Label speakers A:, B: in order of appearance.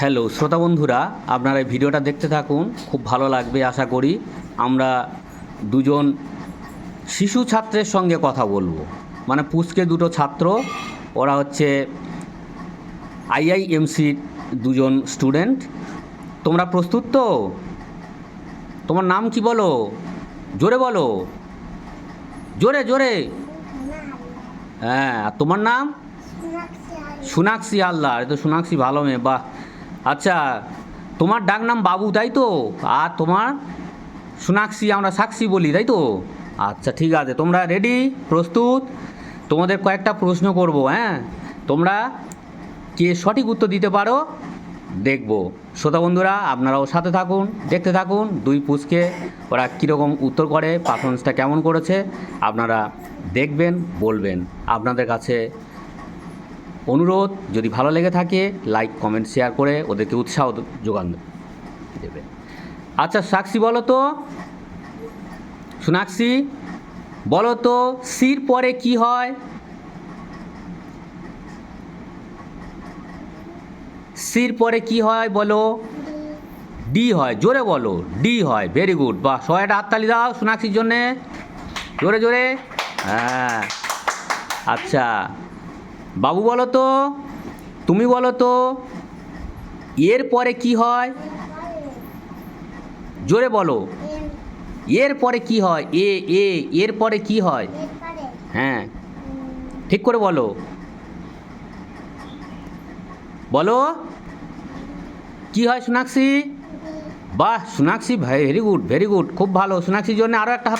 A: Hello শ্রোতা বন্ধুরা, আপনারা এই ভিডিওটা দেখতে থাকুন, খুব ভালো লাগবে আশা করি। আমরা দুজন শিশু ছাত্রের সঙ্গে কথা বলবো, মানে পুচকে দুটো ছাত্র, ওরা হচ্ছে আইআইএমসির দুজন স্টুডেন্ট। তোমরা প্রস্তুত তো? তোমার নাম কি বলো? জোরে বলো, জোরে জোরে। হ্যাঁ, আর তোমার নাম? সোনাক্ষী হালদার। তো সোনাক্ষী ভালো মেয়ে, বাহ। আচ্ছা, তোমার ডাক নাম বাবু তাই তো? আর তোমার সোনাক্ষী আমরা সাক্ষী বলি তাই তো? আচ্ছা ঠিক আছে, তোমরা রেডি, প্রস্তুত? তোমাদের কয়েকটা প্রশ্ন করব, হ্যাঁ? তোমরা কে সঠিক উত্তর দিতে পারো দেখব। শ্রোতা বন্ধুরা, আপনারাও সাথে থাকুন, দেখতে থাকুন দুই পুচকে ওরা কীরকম উত্তর করে, পারফরমেন্সটা কেমন করেছে আপনারা দেখবেন, বলবেন। আপনাদের কাছে অনুরোধ, যদি ভালো লেগে থাকে লাইক কমেন্ট শেয়ার করে ওদেরকে উৎসাহ যোগান দেবে। আচ্ছা সাক্ষী বলো তো, সোনাক্ষী বলো তো, সির পরে কি হয়? সির পরে কি হয় বলো? ডি হয়। জোরে বলো, ডি হয়। ভেরি গুড, বাহ। সবাই একটা হাততালি দাও সোনাক্ষীর জন্যে, জোরে জোরে। হ্যাঁ, আচ্ছা বাবু বলো তো, তুমি বলো তো, এর পরে কি হয়? জোরে বলো, এর পরে কি হয়? এর পরে কি হয়? হ্যাঁ, ঠিক করে বলো, বলো কি হয় সোনাক্ষী? বাহ Sonakshi, very good very good, খুব ভালো। সোনাক্ষীর জন্য আরও একটা